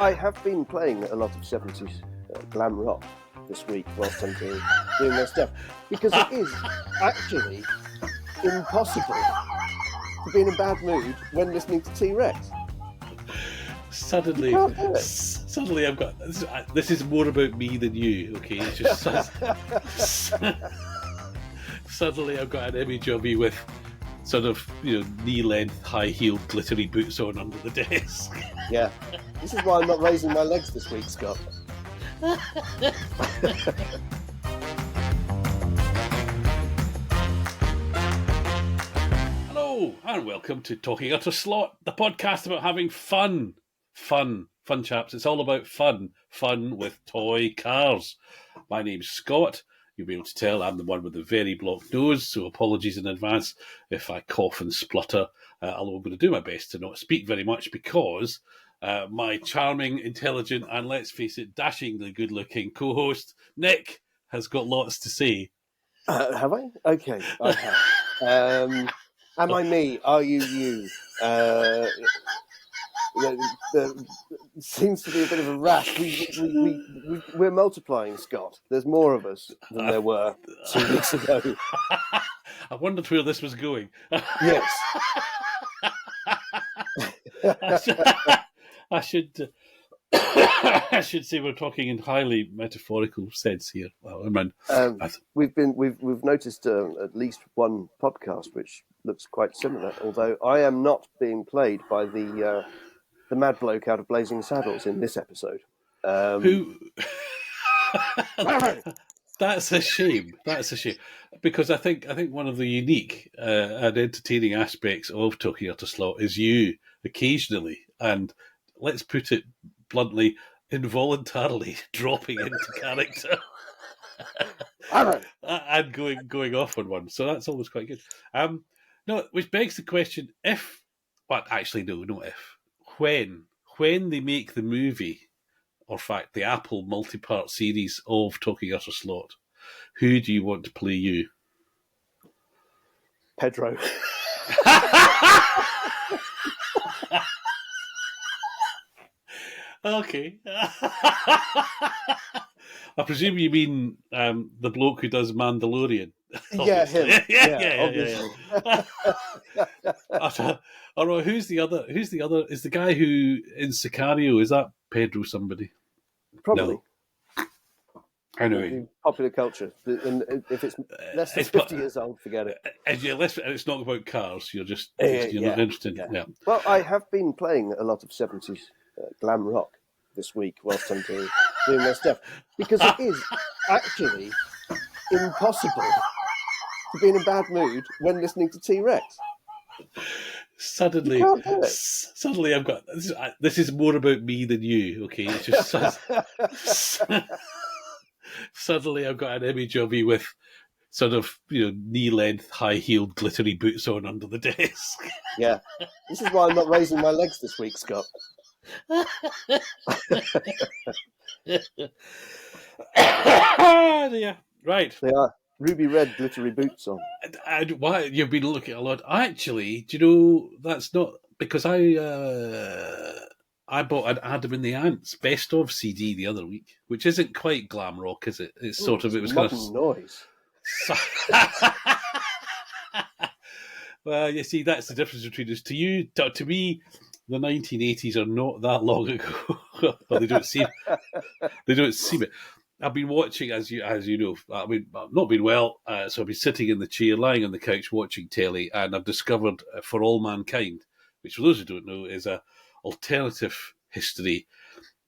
I have been playing a lot of 70s glam rock this week whilst I'm doing my stuff, because it is actually impossible to be in a bad mood when listening to T-Rex. Suddenly I've got this is more about me than you. Okay, it's just suddenly I've got an image of you with sort of knee-length, high-heeled, glittery boots on under the desk. Yeah, this is why I'm not raising my legs this week, Scott. Hello and welcome to Talking Utter Slot, the podcast about having fun, chaps. It's all about fun with toy cars. My name's Scott. You'll be able to tell I'm the one with the very blocked nose, so apologies in advance if I cough and splutter, although I'm going to do my best to not speak very much because my charming, intelligent, and let's face it, dashingly good-looking co-host, Nick, has got lots to say. Have I? Okay, I have. Am I me? Are you you? There seems to be a bit of a rash. We're multiplying, Scott. There's more of us than there were 2 weeks ago. I wondered where this was going. Yes. I should say we're talking in highly metaphorical sense here. We've noticed at least one podcast which looks quite similar, although I am not being played by the mad bloke out of Blazing Saddles in this episode. Who? That's a shame. Because I think one of the unique and entertaining aspects of Talking Utter Slot is you occasionally, and let's put it bluntly, involuntarily dropping into character and going off on one. So that's always quite good. No, which begs the question: when they make the movie, or in fact the Apple multi-part series of Talking Utter Slot, who do you want to play you? Pedro. Okay. I presume you mean the bloke who does Mandalorian. Yeah, him. Yeah. Oh no, who's the other? Is the guy who in Sicario? Is that Pedro somebody? Probably. No. Anyway, popular culture. And if it's less than 50 years old, forget it. And it's not about cars. You're not interested. Yeah. Well, I have been playing a lot of 70s glam rock this week whilst I'm doing my stuff, because it is actually impossible to be in a bad mood when listening to T-Rex. Suddenly I've got this is more about me than you. Okay, it's just suddenly I've got an image of you with sort of knee-length, high-heeled, glittery boots on under the desk. Yeah, this is why I'm not raising my legs this week, Scott. Yeah, right. They are ruby red glittery boots on. And why you've been looking a lot? Actually, do you know that's not because I bought an Adam and the Ants best of CD the other week, which isn't quite glam rock, is it? It's sort of it was kind of noise. Well, you see, that's the difference between us. To me, the 1980s are not that long ago. Well, they don't seem it. I've been watching, as you know, I've not been well, so I've been sitting in the chair, lying on the couch, watching telly, and I've discovered For All Mankind, which, for those who don't know, is a alternative history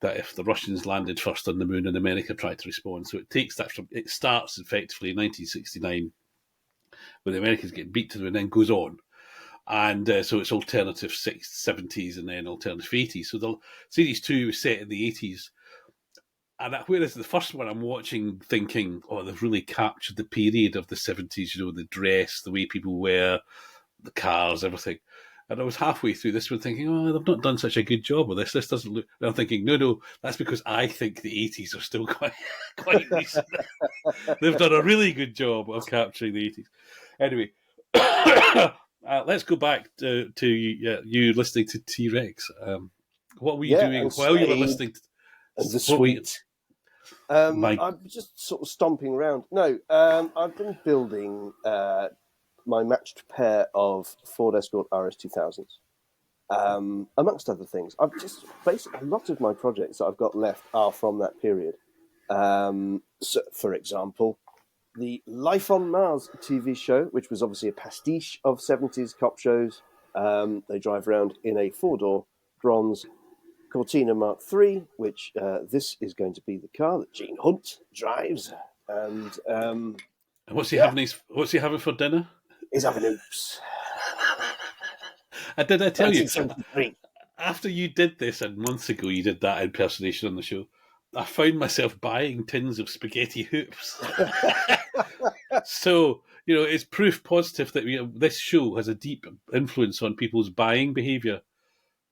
that if the Russians landed first on the moon and America tried to respond. So it starts effectively in 1969 when the Americans get beat to the moon and then goes on. And so it's alternative 70s and then alternative 80s. So the series 2 was set in the 80s. And whereas the first one I'm watching thinking, oh, they've really captured the period of the 70s, the dress, the way people wear, the cars, everything. And I was halfway through this one thinking, oh, they've not done such a good job with this. This doesn't look... And I'm thinking, no, that's because I think the 80s are still quite recent. They've done a really good job of capturing the 80s. Anyway, let's go back to you listening to T-Rex. What were you doing and while you were Slade listening? and the What were you, Sweet. my, I'm just sort of stomping around. No, I've been building my matched pair of Ford Escort RS2000s, amongst other things. I've just basically a lot of my projects that I've got left are from that period. So, for example, the Life on Mars TV show, which was obviously a pastiche of 70s cop shows. They drive around in a four-door bronze Cortina Mark III, which this is going to be the car that Gene Hunt drives. And what's he yeah, having? What's he having for dinner? he's having oops. Did I tell you? 1973. After you did this, and months ago you did that impersonation on the show, I found myself buying tins of spaghetti hoops. So, it's proof positive that this show has a deep influence on people's buying behaviour.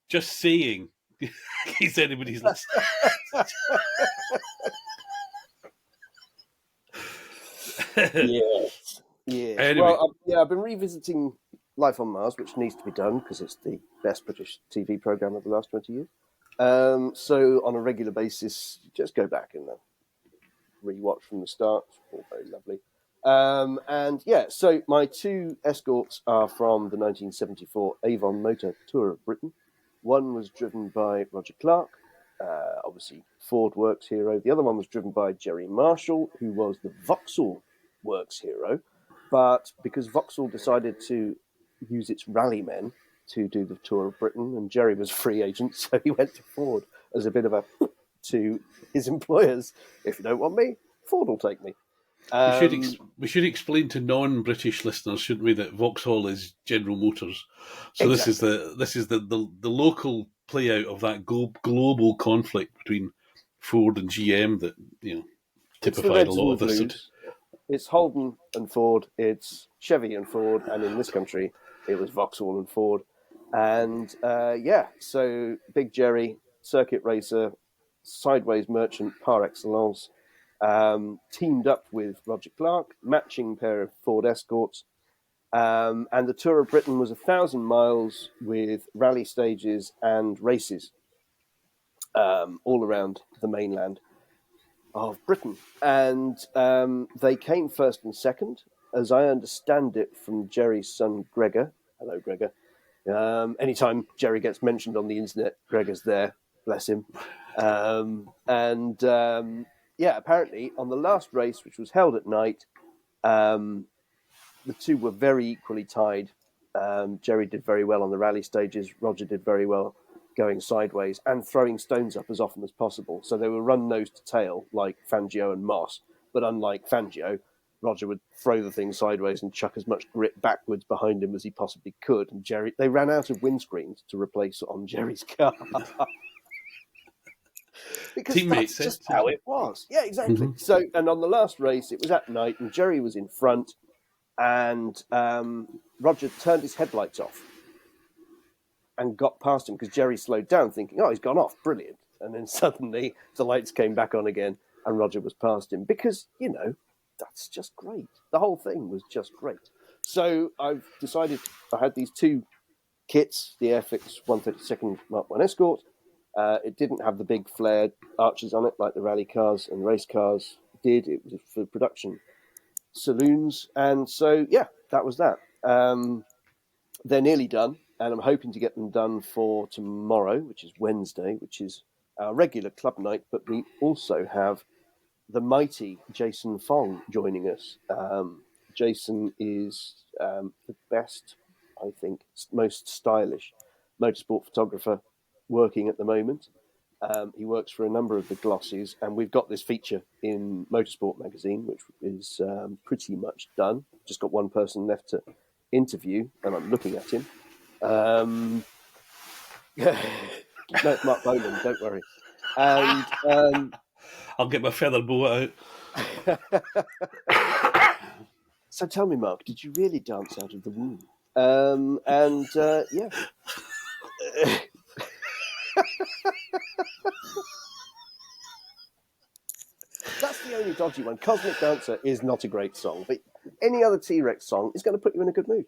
Just saying, in case anybody's listening. Yes. Anyway. Well, I've been revisiting Life on Mars, which needs to be done because it's the best British TV programme of the last 20 years. So on a regular basis, just go back and rewatch from the start. It's all very lovely. And yeah, so my two Escorts are from the 1974 Avon Motor Tour of Britain. One was driven by Roger Clark, obviously Ford Works hero. The other one was driven by Jerry Marshall, who was the Vauxhall Works hero. But because Vauxhall decided to use its rallymen to do the Tour of Britain, and Jerry was free agent, so he went to Ford as a bit of a to his employers. If you don't want me, Ford will take me. We should explain to non-British listeners, shouldn't we, that Vauxhall is General Motors. So exactly. this is the local play out of that global conflict between Ford and GM that typified a lot of this. It's Holden and Ford. It's Chevy and Ford, and in this country, it was Vauxhall and Ford. And so Big Jerry, circuit racer, sideways merchant par excellence. Teamed up with Roger Clark, matching pair of Ford Escorts. And the Tour of Britain was 1,000 miles with rally stages and races all around the mainland of Britain. And they came first and second, as I understand it from Jerry's son, Gregor. Hello, Gregor. Anytime Jerry gets mentioned on the internet, Gregor's there. Bless him. Apparently on the last race, which was held at night, the two were very equally tied. Jerry did very well on the rally stages. Roger did very well going sideways and throwing stones up as often as possible. So they were run nose to tail like Fangio and Moss. But unlike Fangio, Roger would throw the thing sideways and chuck as much grit backwards behind him as he possibly could. And they ran out of windscreens to replace on Jerry's car. Because Teammates, that's just how it was. Yeah, exactly. Mm-hmm. So, and on the last race, it was at night, and Jerry was in front, and Roger turned his headlights off and got past him because Jerry slowed down, thinking, "Oh, he's gone off, brilliant." And then suddenly the lights came back on again, and Roger was past him because that's just great. The whole thing was just great. So I've decided I had these two kits, the Airfix 132nd Mark 1 Escort. It didn't have the big flared arches on it like the rally cars and race cars did. It was for production saloons. And so, that was that. They're nearly done, and I'm hoping to get them done for tomorrow, which is Wednesday, which is our regular club night. But we also have the mighty Jason Fong joining us. Jason is the best, I think, most stylish motorsport photographer working at the moment. He works for a number of the glossies, and we've got this feature in Motorsport magazine, which is pretty much done. Just got one person left to interview, and I'm looking at him. No, it's Mark Boland, don't worry. And I'll get my feather boa out. So tell me, Mark, did you really dance out of the womb? That's the only dodgy one. Cosmic Dancer is not a great song, but any other T-Rex song is going to put you in a good mood.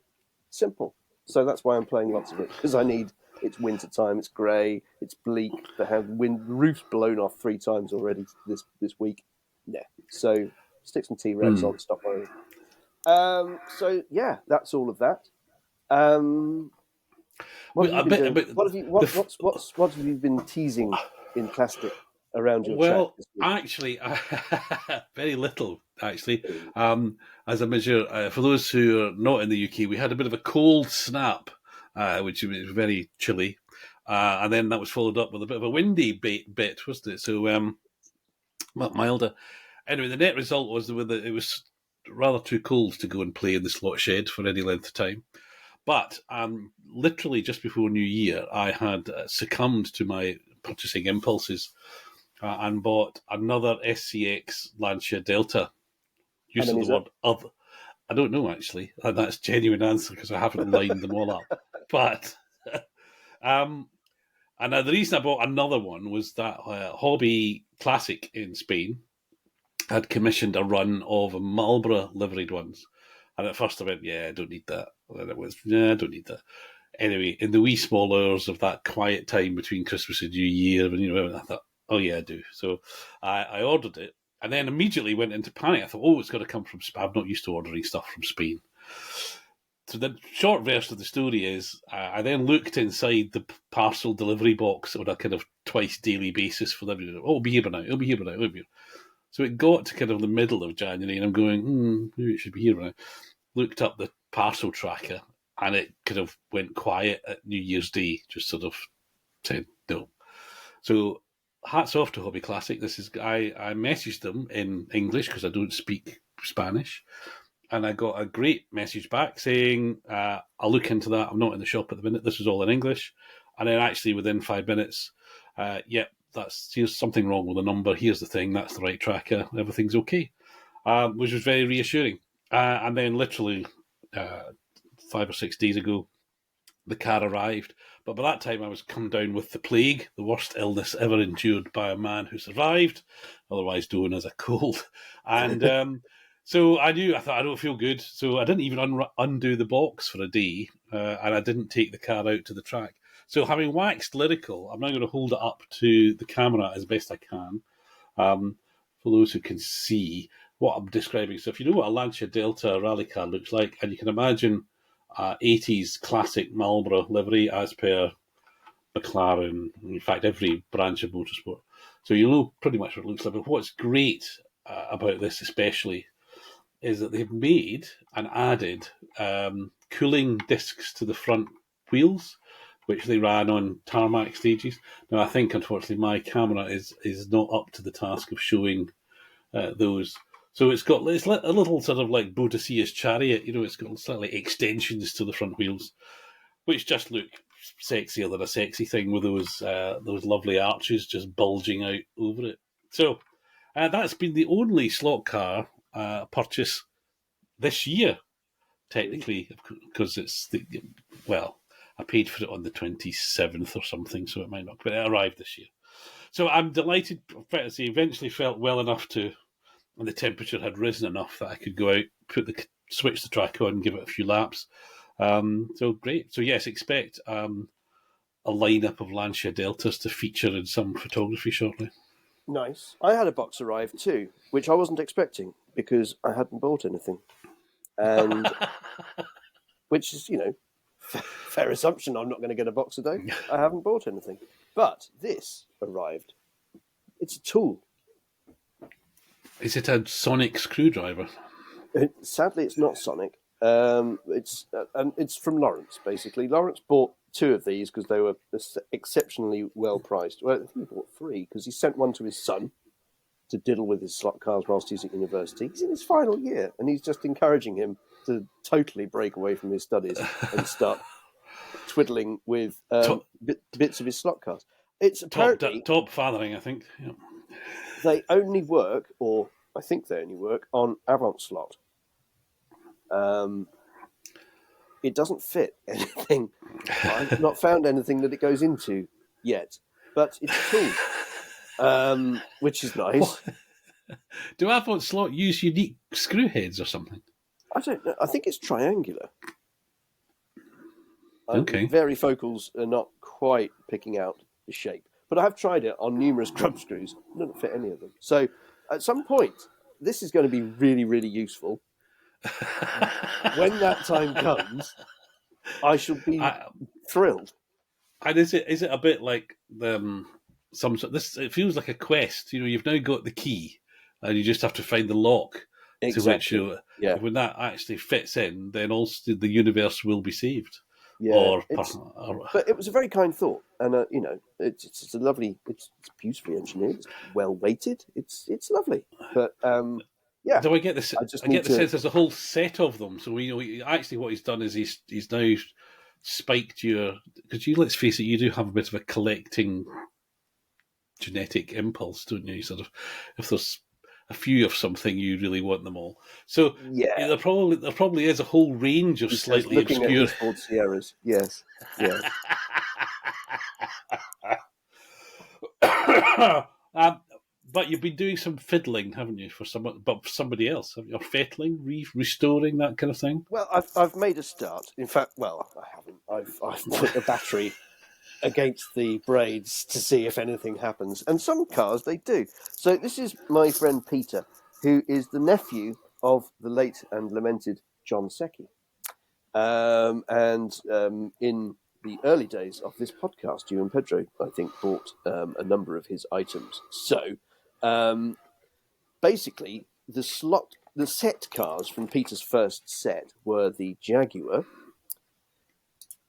Simple. So that's why I'm playing lots of it, because I need It's winter time. It's grey. It's bleak. They have roofs blown off 3 times already this week. Yeah. So stick some T-Rex on. Stop worrying. So yeah, that's all of that. What have you been doing? What have you been teasing in plastic around your chat this week? Actually, very little. Actually, as a measure, for those who are not in the UK, we had a bit of a cold snap, which was very chilly, and then that was followed up with a bit of a windy bit, wasn't it? So, milder. Anyway, the net result was that it was rather too cold to go and play in the slot shed for any length of time. But literally just before New Year, I had succumbed to my purchasing impulses and bought another SCX Lancia Delta. Use of the word other. I don't know, actually. That's a genuine answer because I haven't lined them all up. But and the reason I bought another one was that Hobby Classic in Spain had commissioned a run of Marlboro liveried ones. And at first I went, yeah, I don't need that. And then it was, yeah, I don't need that. Anyway, in the wee small hours of that quiet time between Christmas and New Year, I thought, oh yeah, I do. So I ordered it and then immediately went into panic. I thought, oh, it's got to come from Spain. I'm not used to ordering stuff from Spain. So the short version of the story is I then looked inside the parcel delivery box on a kind of twice daily basis for them. Oh, it'll be here by now. It'll be here by now. It'll be here. So it got to kind of the middle of January and I'm going, maybe it should be here by now. Looked up the parcel tracker and it kind of went quiet at New Year's Day, just sort of said no. So hats off to Hobby Classic. I messaged them in English because I don't speak Spanish. And I got a great message back saying, I'll look into that. I'm not in the shop at the minute. This is all in English. And then actually within 5 minutes, here's something wrong with the number. Here's the thing. That's the right tracker. Everything's okay, which was very reassuring. And then literally 5 or 6 days ago, the car arrived. But by that time, I was come down with the plague, the worst illness ever endured by a man who survived, otherwise known as a cold. And so I thought, I don't feel good. So I didn't even undo the box for a day, and I didn't take the car out to the track. So having waxed lyrical, I'm now going to hold it up to the camera as best I can for those who can see what I'm describing. So if you know what a Lancia Delta rally car looks like, and you can imagine 80s classic Marlboro livery as per McLaren, in fact, every branch of motorsport. So you know pretty much what it looks like. But what's great about this especially is that they've made and added cooling discs to the front wheels, which they ran on tarmac stages. Now, I think, unfortunately, my camera is not up to the task of showing those. So it's got a little sort of like Boadicea's chariot, it's got slightly extensions to the front wheels, which just look sexier than a sexy thing with those lovely arches just bulging out over it. So that's been the only slot car purchase this year, technically, because I paid for it on the 27th or something, so it might not, but it arrived this year. So I'm delighted. Eventually felt well enough and the temperature had risen enough that I could go out, switch the track on, give it a few laps. So great. So yes, expect a lineup of Lancia Deltas to feature in some photography shortly. Nice. I had a box arrive too, which I wasn't expecting because I hadn't bought anything, and which is fair assumption. I'm not going to get a box today. I haven't bought anything, but this arrived. It's a tool. Is it a sonic screwdriver? Sadly, it's not sonic. It's from Lawrence, basically. Lawrence bought 2 of these because they were exceptionally well priced. Well, I think he bought 3 because he sent one to his son to diddle with his slot cars whilst he's at university. He's in his final year, and he's just encouraging him to totally break away from his studies and start twiddling with bits of his slot cars. It's apparently top fathering, I think. Yeah. They only work, or I think they only work, on Avant slot. It doesn't fit anything. I've not found anything that it goes into yet, but it's cool, which is nice. Do Avant slot use unique screw heads or something? I don't know. I think it's triangular. Okay. Varifocals are not quite picking out the shape. But I have tried it on numerous grub screws. It doesn't fit any of them. So at some point, this is going to be really, really useful. When that time comes, I shall be thrilled. And is it a bit like some sort? This it feels like a quest. You've now got the key, and you just have to find the lock Exactly. to which Yeah. when that actually fits in, then also the universe will be saved. Yeah, but it was a very kind thought, and it's a lovely, it's beautifully engineered, it's well weighted, it's lovely. But yeah, do I get this? just I need get the to. sense there's a whole set of them. So actually what he's done is he's now spiked your, because let's face it, you do have a bit of a collecting genetic impulse, don't you? Sort of, if there's a few of something, you really want them all. So Yeah, there probably is a whole range of he says, slightly looking obscure. at his Ford Sierras. Yes, yeah. But you've been doing some fiddling, haven't you, for somebody else? Or fettling, restoring, that kind of thing. Well, I've made a start. In fact, well, I haven't. I've put the battery against the braids to see if anything happens, and some cars they do. So this is my friend Peter, who is the nephew of the late and lamented John Secchi. In the early days of this podcast, you and Pedro, I think, bought a number of his items. So basically, the set cars from Peter's first set were the Jaguar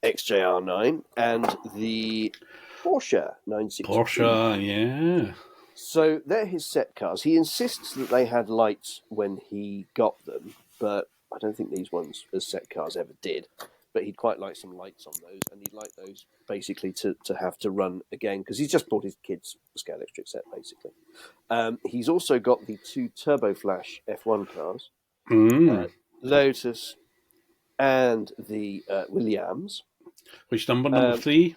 XJR9 and the Porsche 962. Porsche, yeah. So they're his set cars. He insists that they had lights when he got them, but I don't think these ones as set cars ever did. But he'd quite like some lights on those, and he'd like those basically to have to run again, because he's just bought his kids a scalextric set, basically. He's also got the two Turbo Flash F1 cars, Lotus and the Williams. Which number? Number 3,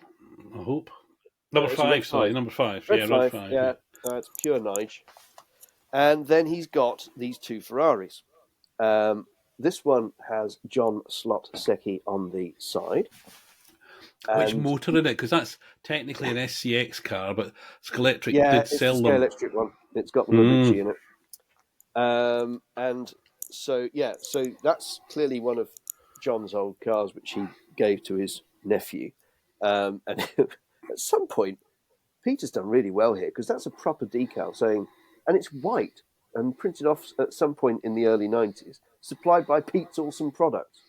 I hope. Number 5, sorry, number 5. Red 5, yeah. It's pure Nige. And then he's got these two Ferraris. This one has John Slot Secchi on the side. Which motor in it? Because that's technically an SCX car, but Scalextric did sell them. Yeah, it's the Scalextric one. It's got the Ritchie in it. And so that's clearly one of John's old cars, which he gave to his nephew. And at some point, Peter's done really well here, because that's a proper decal saying, and it's white and printed off at some point in the early 90s, supplied by Pete's Awesome Products.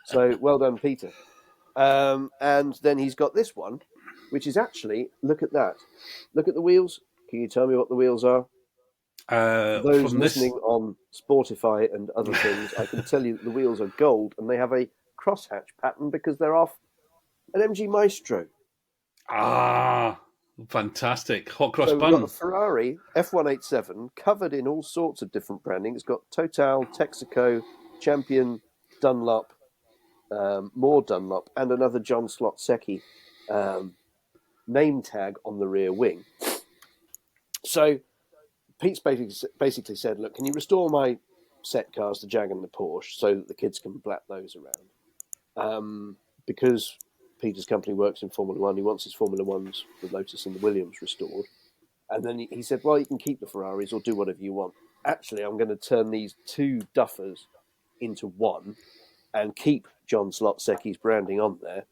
So well done, Peter. And then he's got this one, which is actually, look at that. Look at the wheels. Can you tell me what the wheels are? Those listening on Sportify and other things, I can tell you that the wheels are gold, and they have a crosshatch pattern because they're off an MG Maestro. Ah, fantastic. Hot cross bun. We've got a Ferrari F187 covered in all sorts of different branding. It's got Total, Texaco, Champion, Dunlop, more Dunlop, and another John Slot Secchi name tag on the rear wing. So Pete's basically said, look, can you restore my set cars, the Jag and the Porsche, so that the kids can blat those around? Because Peter's company works in Formula One, he wants his Formula Ones, the Lotus and the Williams, restored. And then he said, well, you can keep the Ferraris or do whatever you want. Actually, I'm going to turn these two duffers into one and keep John Slot Secchi's branding on there.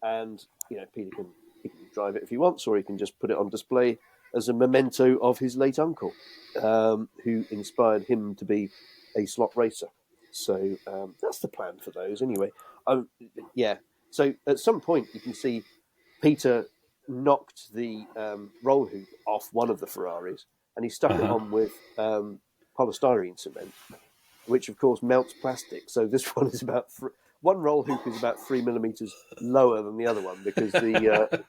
And, Peter can drive it if he wants, or he can just put it on display as a memento of his late uncle, who inspired him to be a slot racer. So that's the plan for those anyway. Yeah. So at some point you can see Peter knocked the roll hoop off one of the Ferraris, and he stuck it on with polystyrene cement, which of course melts plastic. So this one is one roll hoop is about 3 millimeters lower than the other one, because the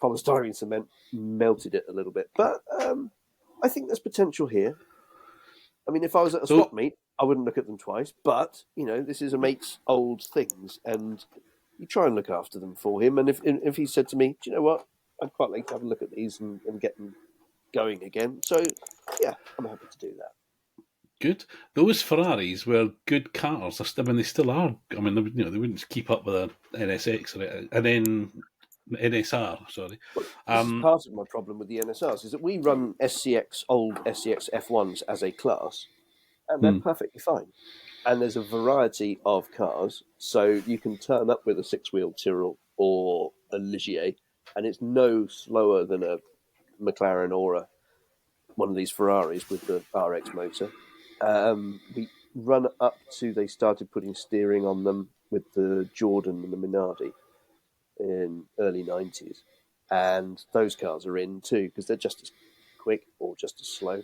polystyrene cement melted it a little bit. But I think there's potential here. I mean, if I was at a swap meet, I wouldn't look at them twice. But, this is a mate's old things, and you try and look after them for him. And if he said to me, do you know what, I'd quite like to have a look at these and get them going again. So, yeah, I'm happy to do that. good. Those Ferraris were good cars. I mean, they still are. I mean, they wouldn't keep up with an NSX or an NSR. Sorry. This is part of my problem with the NSRs, is that we run old SCX F1s as a class, and they're perfectly fine. And there's a variety of cars, so you can turn up with a six-wheel Tyrrell or a Ligier, and it's no slower than a McLaren or one of these Ferraris with the RX motor. We run up to, they started putting steering on them with the Jordan and the Minardi in early 90s, and those cars are in too because they're just as quick or just as slow.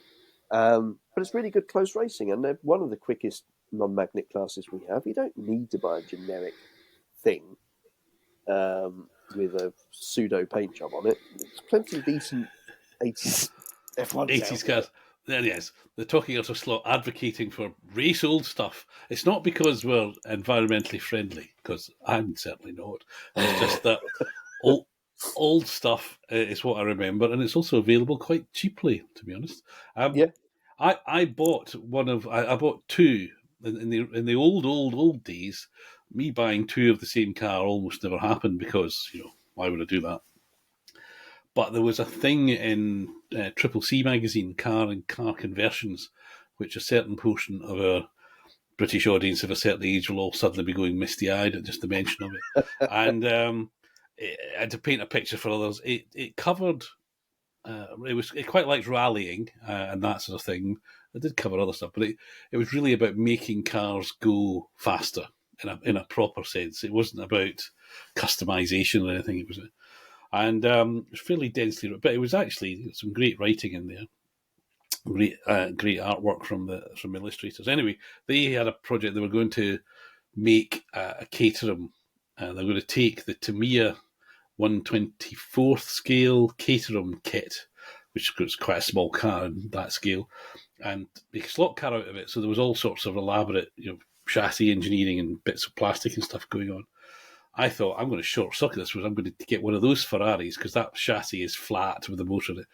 But it's really good close racing, and they're one of the quickest non-magnet classes we have. You don't need to buy a generic thing with a pseudo paint job on it. There's plenty of decent 80s F1s 80s cars. There, yes, they're talking out of slot, advocating for race old stuff. It's not because we're environmentally friendly, because I'm certainly not. It's just that old stuff is what I remember, and it's also available quite cheaply, to be honest. Yeah. I bought I bought two in the old days. Me buying two of the same car almost never happened because why would I do that? But there was a thing in Triple C magazine, Car and Car Conversions, which a certain portion of our British audience of a certain age will all suddenly be going misty-eyed at just the mention of it. And to paint a picture for others, it covered. It quite liked rallying and that sort of thing. It did cover other stuff, but it was really about making cars go faster in a proper sense. It wasn't about customization or anything. It was. And it was fairly densely written, but it was actually some great writing in there, great artwork from illustrators. Anyway, they had a project. They were going to make a Caterham. They were going to take the Tamiya 1/24th scale Caterham kit, which was quite a small car in that scale, and make a slot car out of it. So there was all sorts of elaborate, chassis engineering and bits of plastic and stuff going on. I thought, I'm going to short circuit this. I'm going to get one of those Ferraris because that chassis is flat with the motor in it,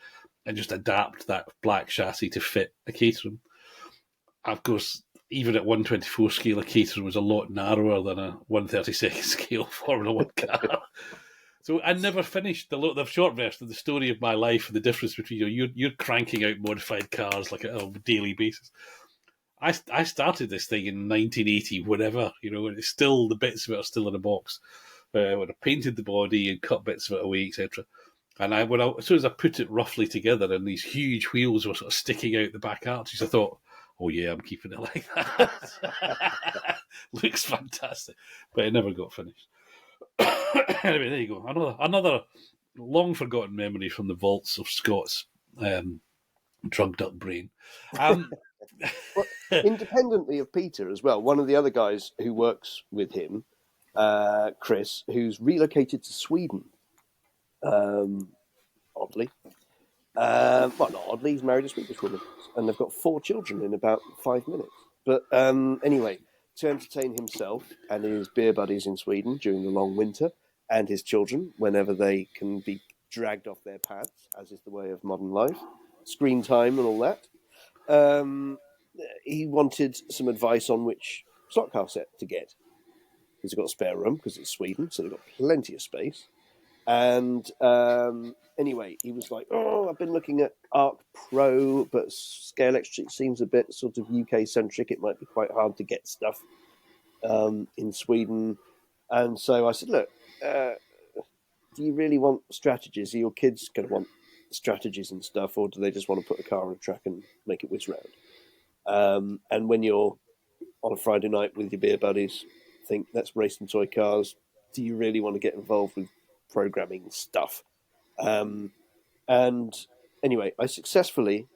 and just adapt that black chassis to fit a Caterham. Of course, even at 1/24 scale, a Caterham was a lot narrower than a 1/32 scale Formula One car. So I never finished the short version of the story of my life and the difference between you're cranking out modified cars like on a daily basis. I started this thing in 1980, whatever, and it's still, the bits of it are still in a box. When I painted the body and cut bits of it away, etc. And as soon as I put it roughly together and these huge wheels were sort of sticking out the back arches, I thought, oh yeah, I'm keeping it like that. Looks fantastic. But it never got finished. Anyway, there you go. Another long forgotten memory from the vaults of Scott's drugged up brain. Well, independently of Peter as well, one of the other guys who works with him, Chris, who's relocated to Sweden, oddly. Well, not oddly, he's married a Swedish woman, and they've got 4 children in about 5 minutes. But anyway, to entertain himself and his beer buddies in Sweden during the long winter, and his children whenever they can be dragged off their pads, as is the way of modern life, screen time and all that. He wanted some advice on which slot car set to get. He's got a spare room because it's Sweden, so they've got plenty of space. And anyway, he was like, "Oh, I've been looking at Arc Pro, but scalextric seems a bit sort of UK centric. It might be quite hard to get stuff in Sweden." And so I said, "Look, do you really want strategies? Are your kids going to want strategies and stuff, or do they just want to put a car on a track and make it whiz round?" And when you're on a Friday night with your beer buddies, think, let's race some toy cars. Do you really want to get involved with programming stuff? And anyway, I successfully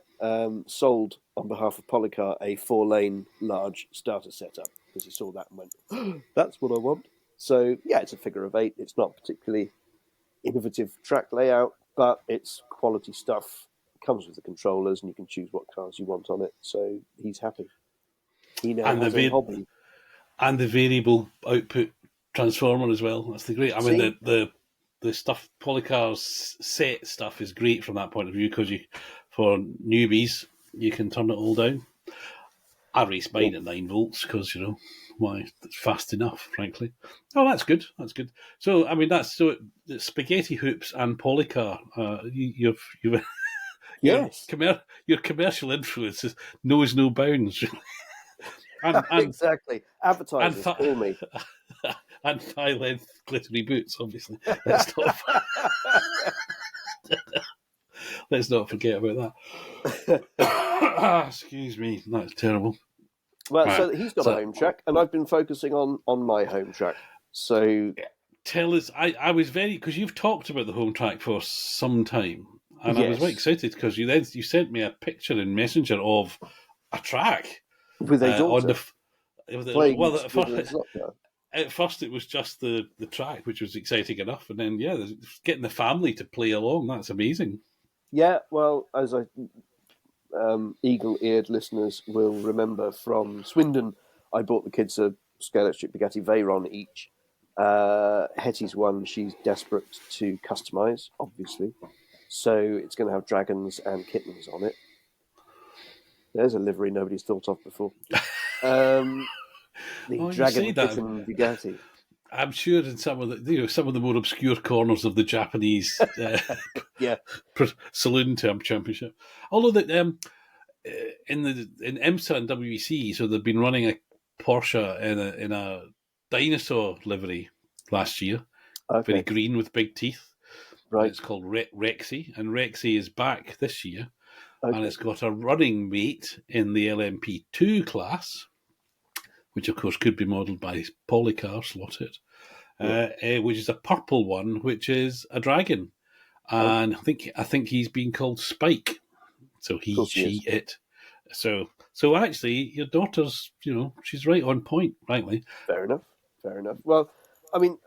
sold on behalf of Polycar a 4-lane large starter setup because he saw that and went, oh, that's what I want. So yeah, it's a figure of 8. It's not particularly innovative track layout, but it's quality stuff. It comes with the controllers and you can choose what cars you want on it. So he's happy. He now has a hobby. And the variable output transformer as well. That's the great. I mean, the stuff, Polycar's set stuff is great from that point of view because for newbies, you can turn it all down. I race mine at 9 volts because, why? It's fast enough, frankly. Oh, that's good. That's good. So, I mean, it's spaghetti hoops and polycar. You've Yes. your commercial influence knows no bounds. and Exactly. Advertisers, and call me. and thigh length glittery boots, obviously. Let's not forget about that. Excuse me, that's terrible. Well, so he's got a home track, and I've been focusing on my home track. So tell us, I was because you've talked about the home track for some time, and I was very excited because you sent me a picture in Messenger of a track with a daughter at first it was just the track, which was exciting enough, and then getting the family to play along. That's amazing. Yeah, well, as eagle-eared listeners will remember from Swindon, I bought the kids a scalextric Bugatti Veyron each. Hetty's one she's desperate to customise, obviously. So it's going to have dragons and kittens on it. There's a livery nobody's thought of before. The dragon kitten Bugatti. I'm sure in some of the more obscure corners of the Japanese saloon championship. Although that in IMSA and WEC, so they've been running a Porsche in a dinosaur livery last year, very green with big teeth. Right, it's called Rexy, and Rexy is back this year, and it's got a running mate in the LMP2 class, which of course could be modelled by Polycar slotted. Which is a purple one, which is a dragon, and I think he's been called Spike. So it. So actually, your daughter's, she's right on point, rightly. Fair enough. Well, I mean,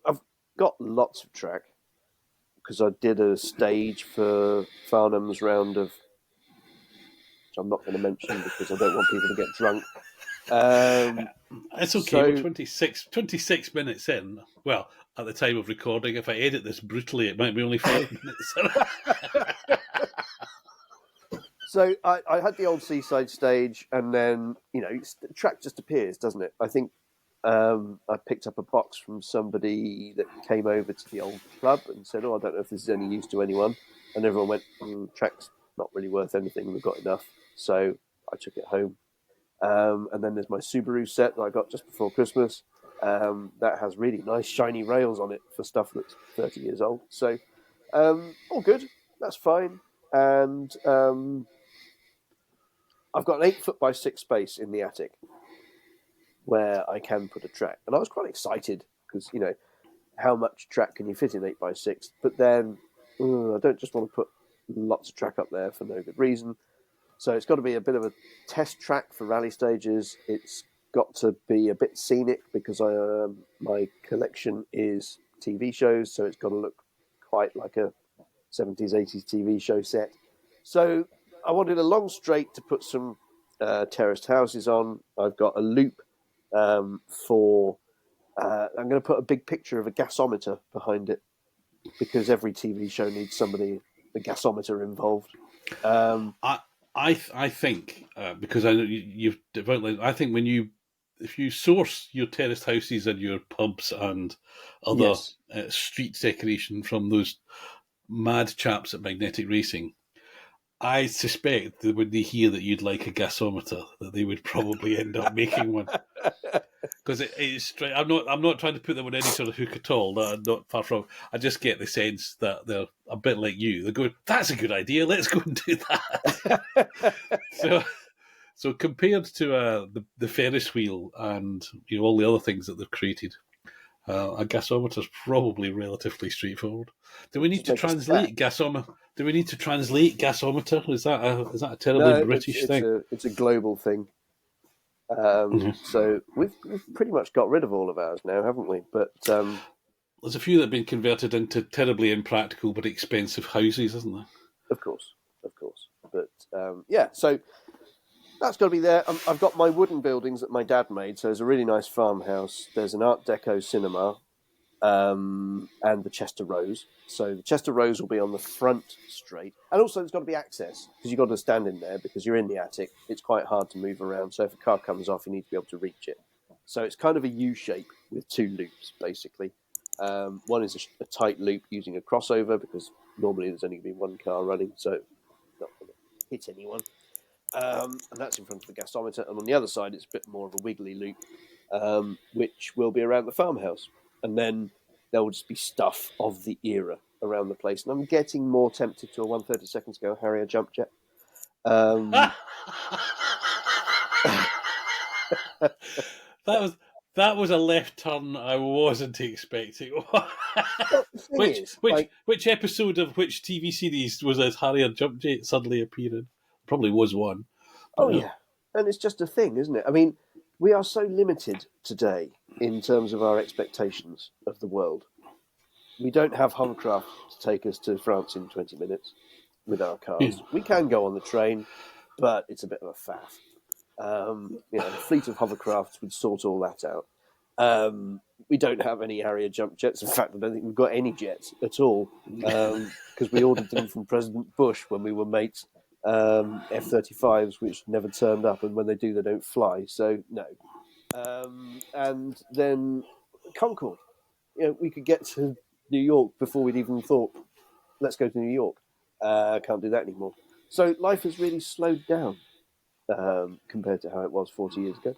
I've got lots of track because I did a stage for Farnham's round of, which I'm not going to mention because I don't want people to get drunk. It's okay. We're 26 minutes in. Well, at the time of recording, if I edit this brutally, it might be only 5 minutes. So I had the old Seaside stage, and then the track just appears, doesn't it? I think I picked up a box from somebody that came over to the old club and said, "Oh, I don't know if this is any use to anyone," and everyone went, "Track's not really worth anything. We've got enough." So I took it home. And then there's my Subaru set that I got just before Christmas. That has really nice shiny rails on it for stuff that's 30 years old. So all good. That's fine. And I've got an 8 by 6 space in the attic where I can put a track. And I was quite excited because, how much track can you fit in 8 by 6? But then I don't just want to put lots of track up there for no good reason. So it's got to be a bit of a test track for rally stages. It's got to be a bit scenic because my collection is TV shows, so it's got to look quite like a 70s, 80s TV show set. So I wanted a long straight to put some terraced houses on. I've got a loop for... I'm going to put a big picture of a gasometer behind it because every TV show needs a gasometer involved. I think because I know you've developed. I think if you source your terraced houses and your pubs and other street decoration from those mad chaps at Magnetic Racing, I suspect that when they hear that you'd like a gasometer, that they would probably end up making one. Because it is straight. I'm not trying to put them on any sort of hook at all. Not far from. I just get the sense that they're a bit like you. They're going, "That's a good idea. Let's go and do that." so compared to the Ferris wheel and all the other things that they've created, a gasometer is probably relatively straightforward. Do we need to translate gasometer? Do we need to translate gasometer? Is that a terribly British thing? It's a global thing. So we've pretty much got rid of all of ours now, haven't we? But there's a few that have been converted into terribly impractical but expensive houses, isn't there? Of course. But so that's got to be there. I've got my wooden buildings that my dad made. So there's a really nice farmhouse. There's an Art Deco cinema. and the Chester Rose. So the Chester Rose will be on the front straight. And also there's got to be access, because you've got to stand in there because you're in the attic. It's quite hard to move around. So if a car comes off, you need to be able to reach it. So it's kind of a U shape with two loops, basically. One is a tight loop using a crossover, because normally there's only going to be one car running, so it's not going to hit anyone. And that's in front of the gasometer. And on the other side, it's a bit more of a wiggly loop, which will be around the farmhouse. And then there will just be stuff of the era around the place. And I'm getting more tempted to a 132nd scale Harrier jump jet. That was a left turn I wasn't expecting. Well, which episode of which TV series was a Harrier jump jet suddenly appearing? Probably was one. Oh, yeah. And it's just a thing, isn't it? I mean, we are so limited today in terms of our expectations of the world. We don't have hovercraft to take us to France in 20 minutes with our cars. Yeah. We can go on the train, but it's a bit of a faff. A fleet of hovercrafts would sort all that out. We don't have any Harrier jump jets. In fact, I don't think we've got any jets at all, because we ordered them from President Bush when we were mates. F-35s, which never turned up, and when they do, they don't fly. So no. And then Concorde. We could get to New York before we'd even thought, let's go to New York. Can't do that anymore. So life has really slowed down compared to how it was 40 years ago.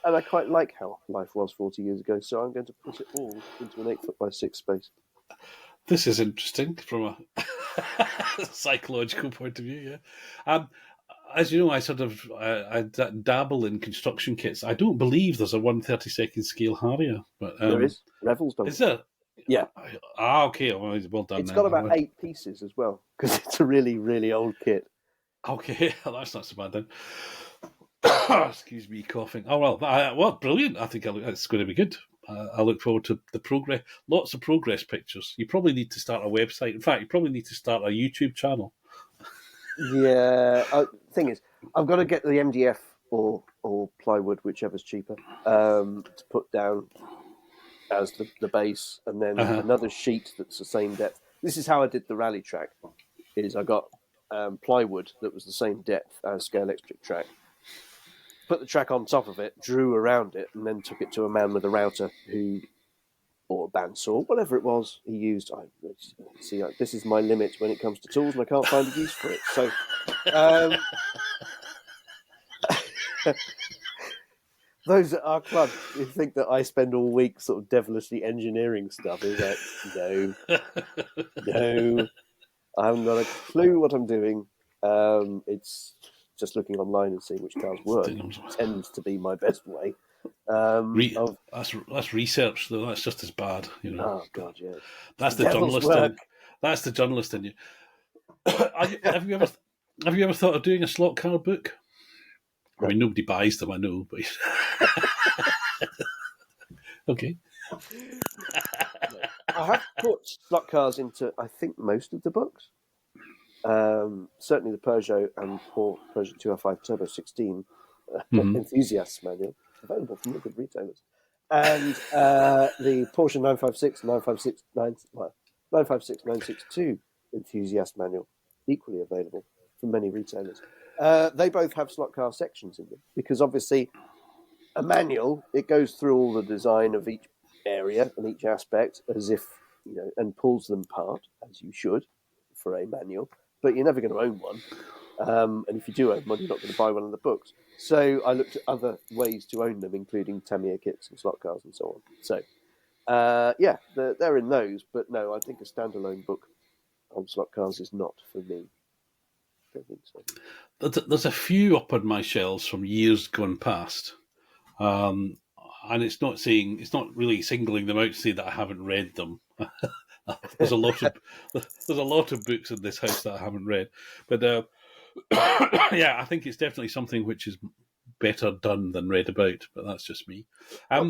And I quite like how life was 40 years ago, so I'm going to put it all into an 8'6" space. This is interesting from a psychological point of view, yeah. As you know, I dabble in construction kits. I don't believe there's a 132nd scale Harrier. But, there is. Revel's done. Is there? Yeah. Okay. Well done. It's got about 8 pieces as well, because it's a really, really old kit. Okay, that's not so bad then. Excuse me, coughing. Oh, well, brilliant. I think it's going to be good. I look forward to the progress. Lots of progress pictures. You probably need to start a website. In fact, you probably need to start a YouTube channel. Yeah. Thing is, I've got to get the MDF or plywood, whichever's cheaper, to put down as the base, and then another sheet that's the same depth. This is how I did the rally track. Is I got plywood that was the same depth as scalextric track. Put the track on top of it, drew around it, and then took it to a man with a router or a bandsaw, whatever it was he used. This is my limit when it comes to tools, and I can't find a use for it. So, those at our club who think that I spend all week sort of devilishly engineering stuff is like, no, I haven't got a clue what I'm doing. It's just looking online and seeing which cars work tends to be my best way. That's research, though. That's just as bad, Oh God, yeah. That's the journalist. That's the journalist in you. Have you ever thought of doing a slot car book? I mean, nobody buys them, I know, but okay. I have put slot cars into, I think, most of the books. Certainly the Peugeot and Peugeot 205 Turbo 16 enthusiasts manual, available from the good retailers, and the Porsche 956 962 enthusiast manual, equally available from many retailers. They both have slot car sections in them, because obviously a manual, it goes through all the design of each area and each aspect as if, and pulls them apart, as you should for a manual. But you're never going to own one. And if you do own one, you're not going to buy one in the books. So I looked at other ways to own them, including Tamiya kits and slot cars and so on. So, they're in those. But no, I think a standalone book on slot cars is not for me. I don't think so. There's a few up on my shelves from years gone past. And it's not really singling them out to say that I haven't read them. There's a lot of books in this house that I haven't read, but I think it's definitely something which is better done than read about. But that's just me.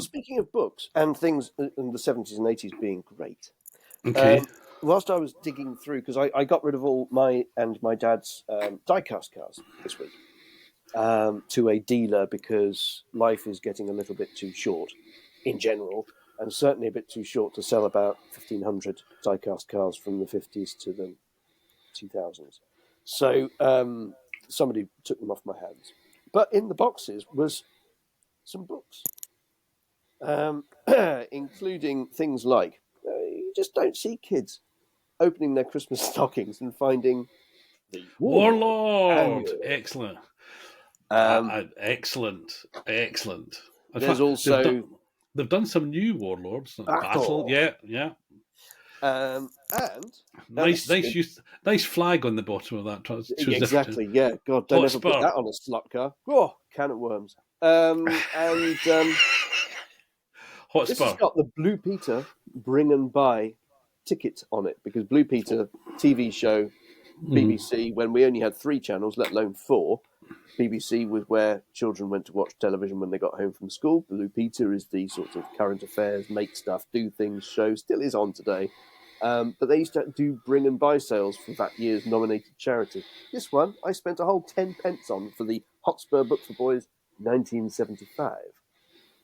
Speaking of books and things in the 70s and 80s being great, okay. Whilst I was digging through, because I got rid of all my dad's diecast cars this week to a dealer, because life is getting a little bit too short in general. and certainly a bit too short to sell about 1,500 die-cast cars from the 50s to the 2000s. So somebody took them off my hands. But in the boxes was some books, including things like you just don't see kids opening their Christmas stockings and finding the Warlord. Annual. Excellent. Excellent. In There's fact, also they've done some new Warlords. Battle. Yeah. And Nice flag on the bottom of that. exactly, yeah. God, don't ever put Hotspur. that on a slut car. Oh, can of worms. And this has Hotspur. got the Blue Peter bring and buy ticket on it, because Blue Peter TV show, BBC, when we only had 3 channels, let alone 4. BBC was where children went to watch television when they got home from school. Blue Peter is the sort of current affairs, make stuff, do things show, still is on today. But they used to do bring and buy sales for that year's nominated charity. This one, I spent a whole 10 pence on for the Hotspur Book for Boys 1975.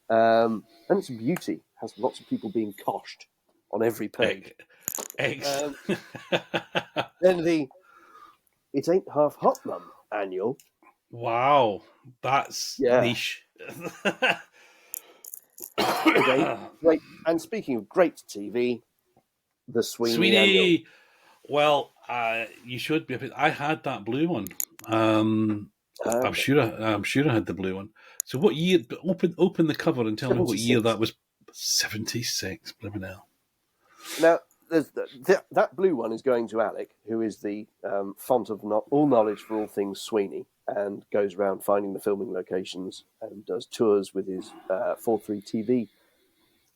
And it's a beauty. Has lots of people being coshed on every page. Excellent. Then the It Ain't Half Hot Mum annual. Wow, that's niche. Great. And speaking of great TV, the Sweeney annual. Well, you should be. I had that blue one. I'm sure I had the blue one. So what year? Open the cover and tell 76. Me what year that was. 76. Blimey hell. Now, there's that blue one is going to Alec, who is the font of all knowledge for all things Sweeney, and goes around finding the filming locations and does tours with his 4.3 TV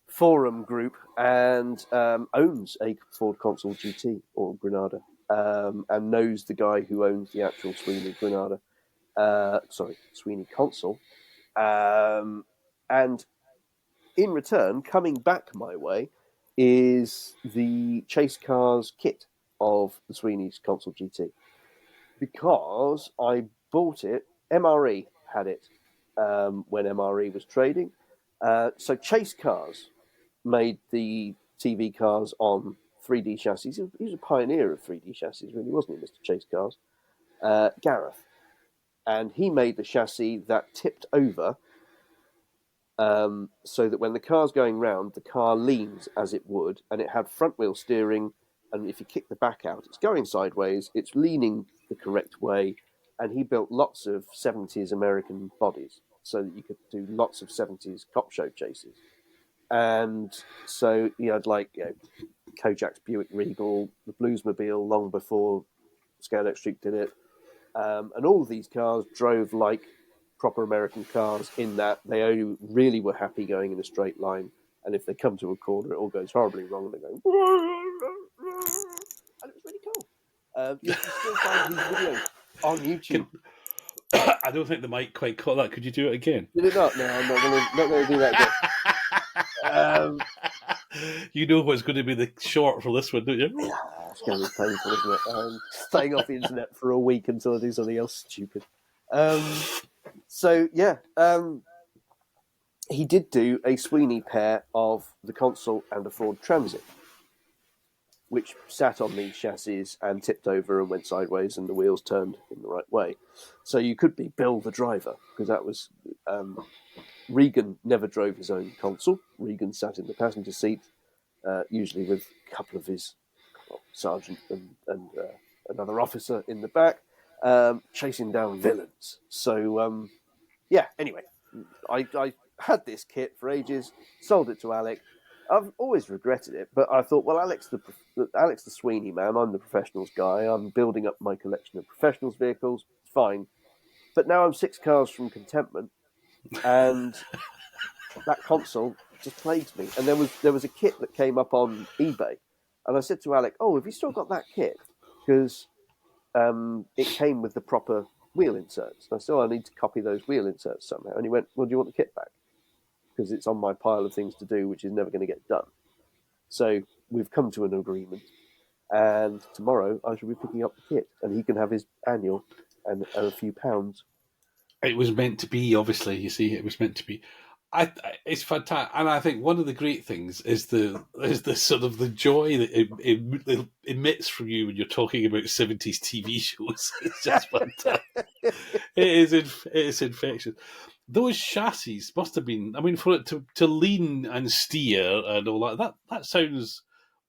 forum group, and owns a Ford Consul GT or Granada, and knows the guy who owns the actual Sweeney Granada. Sweeney Consul. And in return, coming back my way, is the chase cars kit of the Sweeney's Consul GT. Because I bought it, MRE had it when MRE was trading. So Chase Cars made the TV cars on 3D chassis. He was a pioneer of 3D chassis, really, wasn't he, Mr. Chase Cars? Gareth. And he made the chassis that tipped over so that when the car's going round, the car leans as it would, and it had front wheel steering, and if you kick the back out, it's going sideways, it's leaning the correct way, and he built lots of 70s American bodies so that you could do lots of 70s cop show chases. And so he had Kojak's Buick Regal, the Bluesmobile long before scalextric did it, and all of these cars drove like proper American cars in that they only really were happy going in a straight line, and if they come to a corner, it all goes horribly wrong, and they go, and it was really cool. You can still find these videos on YouTube. I don't think the mic quite caught that. Could you do it again? Did it not? No, I'm not going to do that again. You know what's going to be the short for this one, don't you? Yeah, it's going to be painful, isn't it? I'm staying off the internet for a week until I do something else stupid. He did do a Sweeney pair of the Consul and a Ford Transit, which sat on these chassis and tipped over and went sideways, and the wheels turned in the right way. So you could be Bill the driver, because that was... Regan never drove his own Consul. Regan sat in the passenger seat, usually with a couple of his sergeant and another officer in the back, chasing down villains. So, anyway, I had this kit for ages, sold it to Alec. I've always regretted it, but I thought, well, Alex the Sweeney man, I'm the professionals guy, I'm building up my collection of professionals vehicles, it's fine. But now I'm 6 cars from contentment, and that Consul just plagues me. And there was a kit that came up on eBay, and I said to Alec, "Oh, have you still got that kit? Because it came with the proper wheel inserts." And I said, "Oh, I need to copy those wheel inserts somehow." And he went, "Well, do you want the kit back? Because it's on my pile of things to do, which is never going to get done." So we've come to an agreement, and tomorrow I shall be picking up the kit, and he can have his annual and a few pounds. It was meant to be, obviously, you see, it was meant to be. It's fantastic, and I think one of the great things is the sort of the joy that it emits from you when you're talking about 70s TV shows. It's just fantastic. It is infectious. Those chassis must have been. I mean, for it to lean and steer and all that sounds.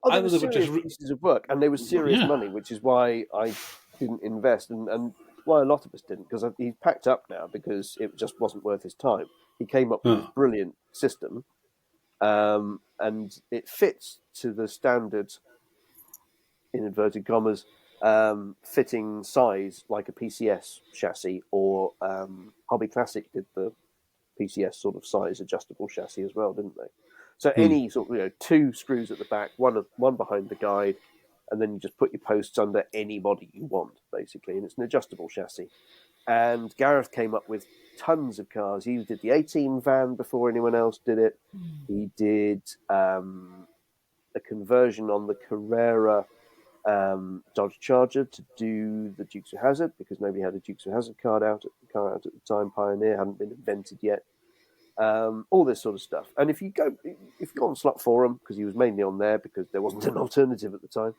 Oh, they Either were they were just serious pieces of work, and they were serious yeah. money, which is why I didn't invest, and why a lot of us didn't, because he's packed up now because it just wasn't worth his time. He came up with this Oh. brilliant system, and it fits to the standard, in inverted commas, fitting size like a PCS chassis, or Hobby Classic did the PCS sort of size adjustable chassis as well, didn't they? So any sort of, two screws at the back, one behind the guide, and then you just put your posts under any body you want, basically, and it's an adjustable chassis. And Gareth came up with tons of cars. He did the A-Team van before anyone else did it. He did a conversion on the Carrera Dodge Charger to do the Dukes of Hazzard, because nobody had a Dukes of Hazzard car out at the time. Pioneer hadn't been invented yet. All this sort of stuff. And if you go on Slot Forum, because he was mainly on there because there wasn't an alternative at the time,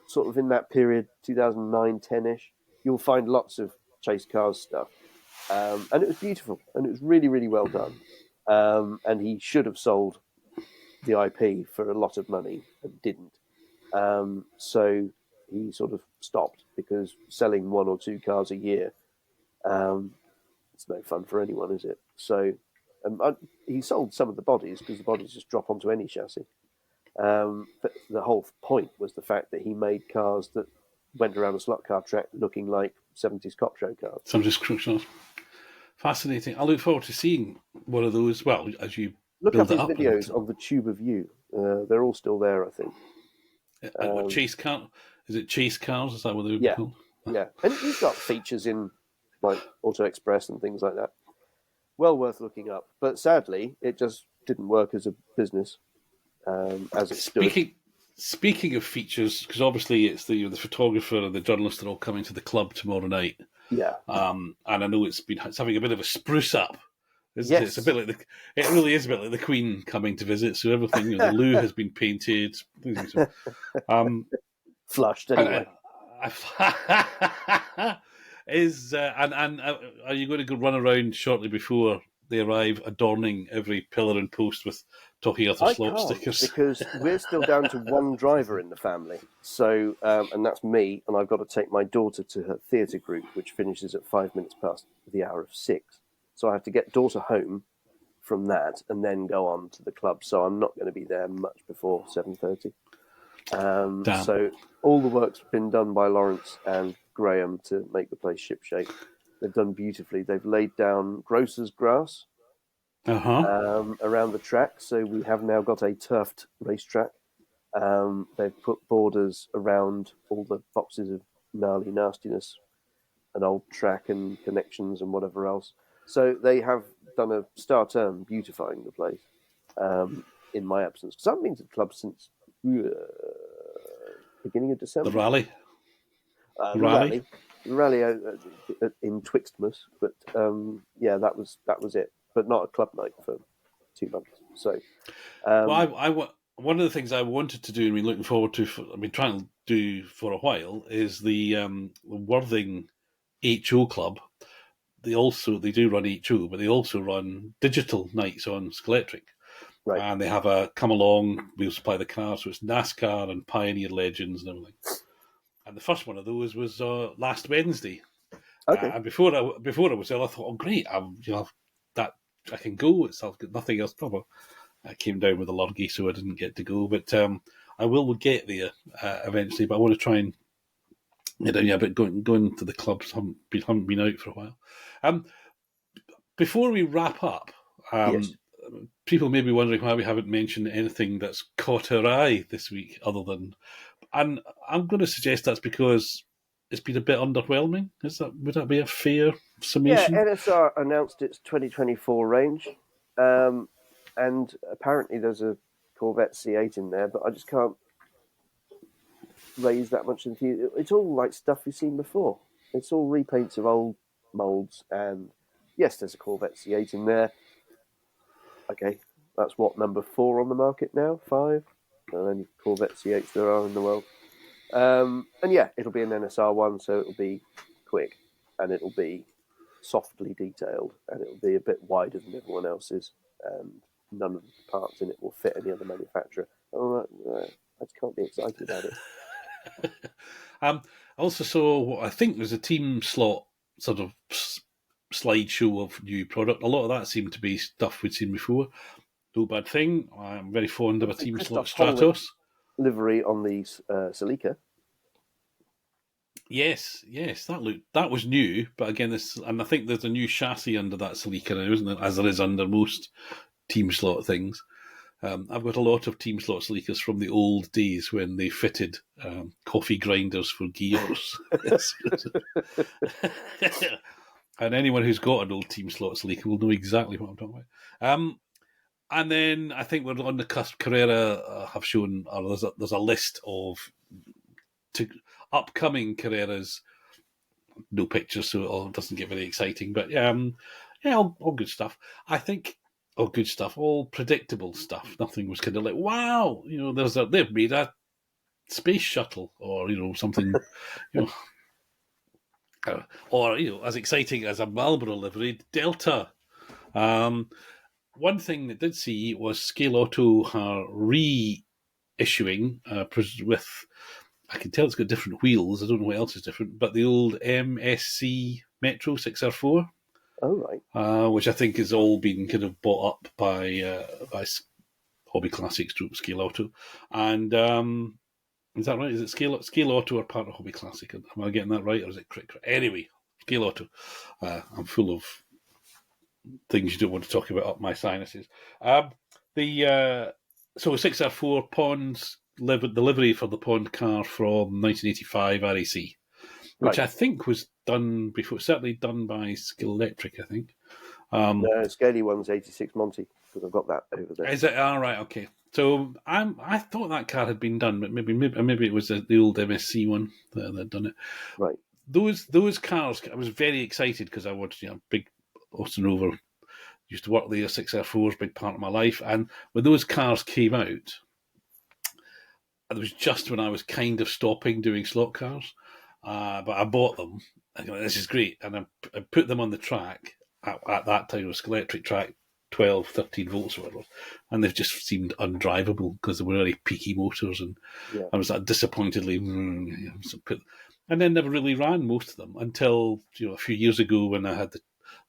sort of in that period, 2009, 10-ish, you'll find lots of chase cars stuff. And it was beautiful, and it was really, really well done. And he should have sold the IP for a lot of money and didn't. So he sort of stopped, because selling one or two cars a year, it's no fun for anyone, is it? So he sold some of the bodies, because the bodies just drop onto any chassis. But the whole point was the fact that he made cars that went around a slot car track looking like 70s cop show cars. Some just fascinating. I look forward to seeing one of those. Well, as you look build up it his videos on the Tube of You. They're all still there, I think. What chase car? Is it chase cars? Is that what they would be called? Yeah, and he's got features in like Auto Express and things like that. Well worth looking up, but sadly, it just didn't work as a business as it stood. Speaking of features, because obviously it's the photographer and the journalist are all coming to the club tomorrow night. Yeah, and I know it's having a bit of a spruce up. Isn't yes, it? It's a bit like it really is a bit like the Queen coming to visit. So everything, the loo has been painted. Flushed anyway. And are you going to go run around shortly before they arrive, adorning every pillar and post with Talking Arthur Slot stickers? Because we're still down to one driver in the family. So, and that's me, and I've got to take my daughter to her theatre group, which finishes at 5 minutes past the hour of 6. So I have to get daughter home from that and then go on to the club. So I'm not going to be there much before 7:30. So all the work's been done by Lawrence and Graham to make the place shipshape. They've done beautifully. They've laid down grocer's grass around the track, so we have now got a turfed racetrack. They've put borders around all the boxes of gnarly nastiness, an old track and connections and whatever else. So they have done a star turn beautifying the place in my absence, because I've been to the club since beginning of December. The rally? The rally in Twixtmas, but that was it. But not a club night for 2 months. So, one of the things I wanted to do and been looking forward to, I've been trying to do for a while, is the Worthing HO Club. They do run HO, but they also run digital nights on Scalextric. Right. And they have a come along, we'll supply the car, so it's NASCAR and Pioneer Legends and everything. And the first one of those was last Wednesday. Okay. And before I was there, I thought, oh great, that I can go. I've got nothing else proper. I came down with a lurgy, so I didn't get to go. But I will get there eventually. But I want to try and get down. Yeah, but going to the clubs, haven't been out for a while. Before we wrap up, Yes. People may be wondering why we haven't mentioned anything that's caught our eye this week, other than, and I'm going to suggest that's because it's been a bit underwhelming. Would that be a fair summation? Yeah, NSR announced its 2024 range, and apparently there's a Corvette C8 in there, but I just can't raise that much enthusiasm. It's all like stuff we've seen before. It's all repaints of old moulds, and yes, there's a Corvette C8 in there. Okay, that's what, number 4 on the market now? 5? And then Corvette C8 there are in the world. And yeah, it'll be an NSR one, so it'll be quick, and it'll be softly detailed, and it'll be a bit wider than everyone else's, and none of the parts in it will fit any other manufacturer. I just can't be excited about it. I also saw what I think was a team slot sort of slideshow of new product. A lot of that seemed to be stuff we'd seen before. No bad thing. I'm very fond of a team slot Stratos. Livery on the Celica. Yes, that was new, but again, and I think there's a new chassis under that Celica now, isn't there? As there is under most team slot things. I've got a lot of team slot Celicas from the old days when they fitted coffee grinders for gears. And anyone who's got an old team slot Celica will know exactly what I'm talking about. And then I think we're on the cusp. Carrera have shown, or there's a list of upcoming Carreras. No pictures, so it doesn't get very exciting. But all good stuff. I think all good stuff, all predictable stuff. Nothing was kind of like, wow, they've made a space shuttle, or something, or as exciting as a Marlboro livery Delta. One thing that did see was Scale Auto are reissuing with, I can tell it's got different wheels. I don't know what else is different, but the old MSC Metro 6R4. Oh, right. Which I think has all been kind of bought up by Hobby Classics to Scale Auto. And is that right? Is it Scale Auto or part of Hobby Classic? Am I getting that right, or is it Crick? Anyway, Scale Auto. I'm full of things you don't want to talk about up my sinuses. So 6R4 Pond's the livery for the Pond car from 1985 RAC, which I think was done before, certainly done by Scalextric, I think. No, Scaly one's 86 Monty, because I've got that over there. Is it? All right, okay. So I thought that car had been done, but maybe it was the old MSC one that had done it. Right. Those cars, I was very excited because I wanted, big Austin Rover. Used to work there, 6R4s, big part of my life. And when those cars came out, it was just when I was kind of stopping doing slot cars. But I bought them. I go, this is great. And I put them on the track at that time. It was Scalextric track, 12, 13 volts or whatever. And they've just seemed undrivable because they were really peaky motors. And I was disappointedly, and then never really ran most of them until a few years ago when I had the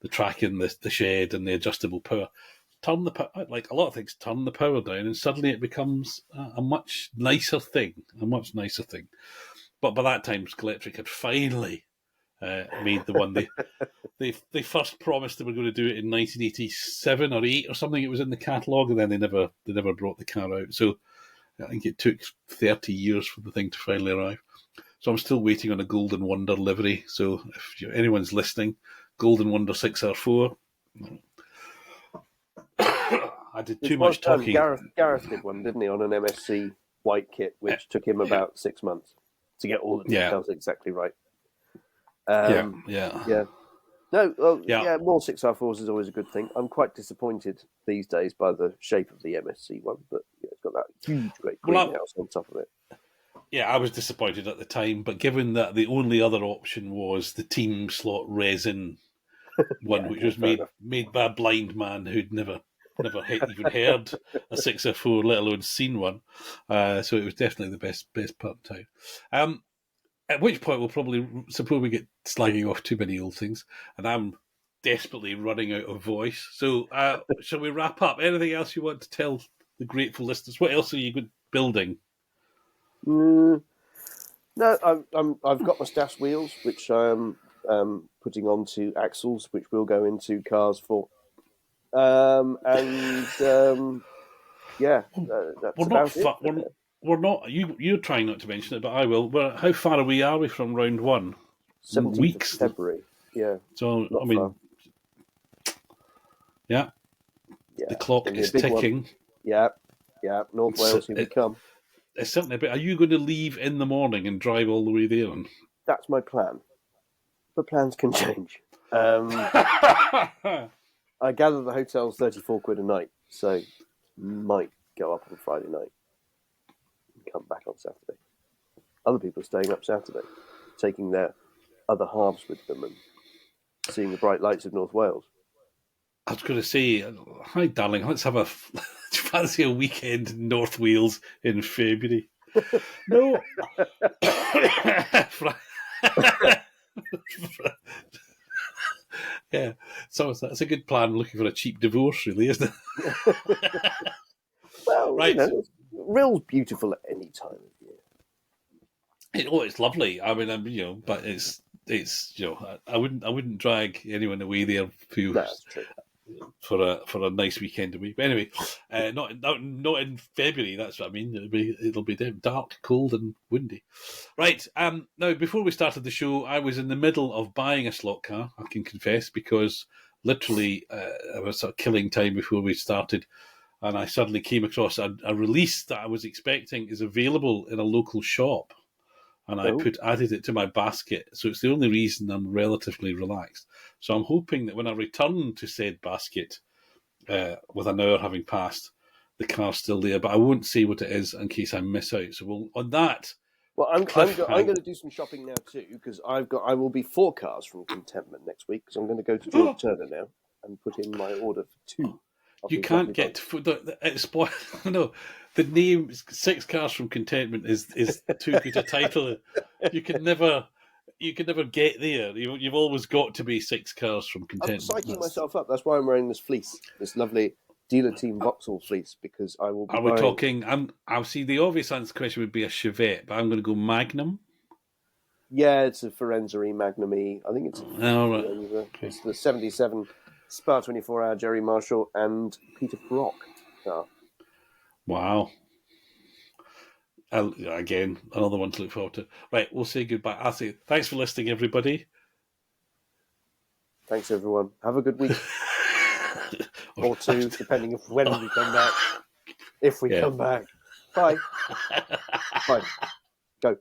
track in the shed and the adjustable power. Turn the power, like a lot of things, turn the power down, and suddenly it becomes a much nicer thing. But by that time, Scalextric had finally made the one they first promised they were going to do it in 1987 or 8 or something. It was in the catalogue, and then they never brought the car out. So I think it took 30 years for the thing to finally arrive. So I'm still waiting on a Golden Wonder livery. So if anyone's listening, Golden Wonder 6R4. I did too much talking. Gareth did one, didn't he, on an MSC white kit, which took him about 6 months to get all the details exactly right. Yeah. No, more 6R4s is always a good thing. I'm quite disappointed these days by the shape of the MSC one, but it's got that huge, great greenhouse on top of it. Yeah, I was disappointed at the time, but given that the only other option was the team slot resin one, which was made by a blind man who'd never even heard a 6R4, let alone seen one. So it was definitely the best part of time. At which point we'll probably, suppose we get slagging off too many old things, and I'm desperately running out of voice. So shall we wrap up? Anything else you want to tell the grateful listeners? What else are you building? No, I've got my stash wheels, which I'm putting onto axles, which will go into cars for. That's about it. We're not. You're trying not to mention it, but I will. How far away are we from round one? 17th Weeks. of February. Yeah. So not I mean, far. Yeah. The clock is ticking. One. Yeah. North Wales, here we come. It's certainly a bit. Are you going to leave in the morning and drive all the way there? That's my plan. But plans can change. I gather the hotel's 34 quid a night, so might go up on Friday night and come back on Saturday. Other people are staying up Saturday, taking their other halves with them and seeing the bright lights of North Wales. I was going to say, hi, darling, let's have do you fancy a weekend in North Wales in February? No. Yeah, so that's a good plan. Looking for a cheap divorce, really, isn't it? Well, right. It's real beautiful at any time of year. It's lovely. I mean, but it's I wouldn't drag anyone away there That's true. for a nice weekend away. But anyway, not in February. That's what I mean. It'll be dark, cold, and windy. Right. Now, before we started the show, I was in the middle of buying a slot car. I can confess, because literally I was sort of killing time before we started, and I suddenly came across a release that I was expecting is available in a local shop. And I added it to my basket. So it's the only reason I'm relatively relaxed. So I'm hoping that when I return to said basket, with an hour having passed, the car's still there. But I won't say what it is in case I miss out. So on that. Well, I'm going to do some shopping now too, because I will be 4 cars from Contentment next week, because I'm going to go to George Turner now and put in my order for 2. You can't get it's no. The name 6 Cars from Contentment is too good a title. You can never get there. You've always got to be 6 Cars from Contentment. I'm psyching myself up. That's why I'm wearing this fleece, this lovely dealer team Vauxhall fleece, because I will be. Are we talking? I'll see. The obvious answer question would be a Chevette, but I'm going to go Magnum. Yeah, it's a Firenze Magnum E. I think it's it's the 77 Spa 24-hour Jerry Marshall and Peter Brock car. Wow. Again, another one to look forward to. Right, we'll say goodbye. I'll say thanks for listening, everybody. Thanks, everyone. Have a good week. Or 2, depending on when we come back. If we come back. Bye. Bye. Go.